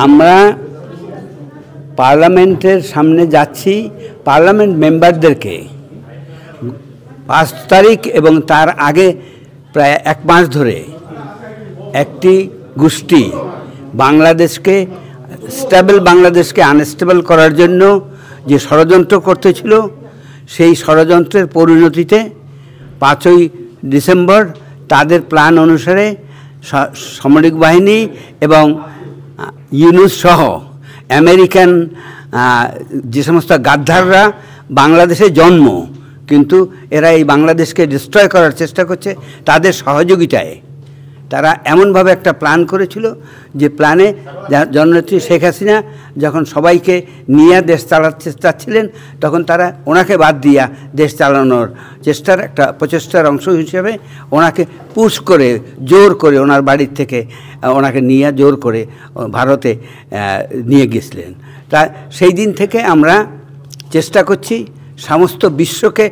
আমরা পার্লামেন্টের সামনে যাচ্ছি। পার্লামেন্ট মেম্বারদেরকে 5 তারিখ এবং তার আগে প্রায় 1 মাস ধরে একটি গোষ্ঠী বাংলাদেশকে স্টেবল বাংলাদেশকে আনস্টেবল করার জন্য যে ষড়যন্ত্র করতেছিল, সেই ষড়যন্ত্রের পরিণতিতে 5ই ডিসেম্বর তাদের প্ল্যান অনুসারে সামরিক বাহিনী এবং ইউনুস সহ আমেরিকান যে সমস্ত গাদ্দাররা বাংলাদেশে জন্ম, কিন্তু এরা এই বাংলাদেশকে ডিস্ট্রয় করার চেষ্টা করছে। তাদের সহযোগিতায় তারা এমনভাবে একটা প্ল্যান করেছিল যে প্ল্যানে জননেত্রী শেখ হাসিনা যখন সবাইকে নিয়ে দেশ চালাতে চাচ্ছিলেন, তখন তারা ওনাকে বাদ দিয়া দেশ চালানোর চেষ্টার একটা প্রচেষ্টার অংশ হিসেবে ওনাকে পুশ করে জোর করে ওনার বাড়ির থেকে ওনাকে নিয়ে জোর করে ভারতে নিয়ে গেছিলেন। তা সেই দিন থেকে আমরা চেষ্টা করছি সমস্ত বিশ্বকে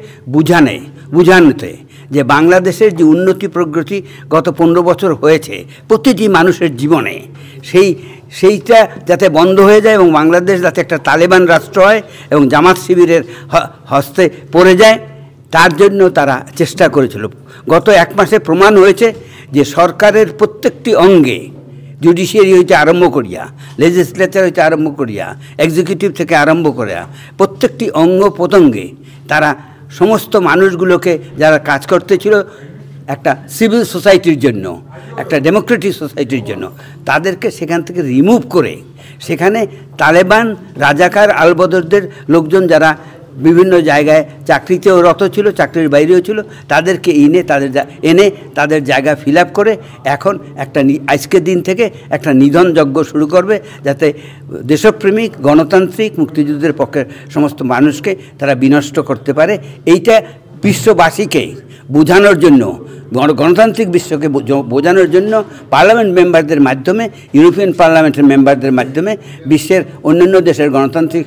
বুঝানোতে যে বাংলাদেশের যে উন্নতি প্রগতি গত 15 বছর হয়েছে প্রতিটি মানুষের জীবনে, সেইটা যাতে বন্ধ হয়ে যায় এবং বাংলাদেশ যাতে একটা তালেবান রাষ্ট্র হয় এবং জামাত শিবিরের হস্তে পড়ে যায়, তার জন্য তারা চেষ্টা করেছিল। গত 1 মাসে প্রমাণ হয়েছে যে সরকারের প্রত্যেকটি অঙ্গে, জুডিশিয়ারি হইতে আরম্ভ করিয়া, লেজিসলেচার হইতে আরম্ভ করিয়া, এক্সিকিউটিভ থেকে আরম্ভ করিয়া প্রত্যেকটি অঙ্গ প্রত্যঙ্গে তারা সমস্ত মানুষগুলোকে যারা কাজ করতেছিল একটা সিভিল সোসাইটির জন্য, একটা ডেমোক্রেটিক সোসাইটির জন্য, তাদেরকে সেখান থেকে রিমুভ করে সেখানে তালেবান রাজাকার আলবদরদের লোকজন যারা বিভিন্ন জায়গায় চাকরিতেও রত ছিল, চাকরির বাইরেও ছিল, তাদেরকে এনে তাদের জায়গা ফিল আপ করে এখন একটা আজকের দিন থেকে একটা নিধন যজ্ঞ শুরু করবে, যাতে দেশপ্রেমিক গণতান্ত্রিক মুক্তিযুদ্ধের পক্ষের সমস্ত মানুষকে তারা বিনষ্ট করতে পারে। এইটা বিশ্ববাসীকে বোঝানোর জন্য, গণতান্ত্রিক বিশ্বকে বোঝানোর জন্য পার্লামেন্ট মেম্বারদের মাধ্যমে, ইউরোপিয়ান পার্লামেন্টের মেম্বারদের মাধ্যমে, বিশ্বের অন্যান্য দেশের গণতান্ত্রিক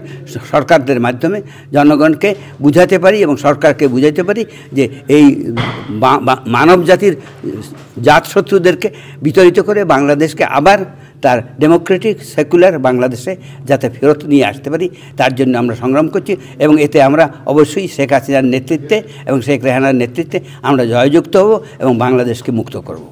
সরকারদের মাধ্যমে জনগণকে বুঝাতে পারি এবং সরকারকে বুঝাতে পারি যে এই মানব জাতির জাতশত্রুদেরকে বিতাড়িত করে বাংলাদেশকে আবার তার ডেমোক্রেটিক সেকুলার বাংলাদেশে যাতে ফেরত নিয়ে আসতে পারি, তার জন্য আমরা সংগ্রাম করছি। এবং এতে আমরা অবশ্যই শেখ হাসিনার নেতৃত্বে এবং শেখ রেহানার নেতৃত্বে আমরা জয়যুক্ত হব এবং বাংলাদেশকে মুক্ত করব।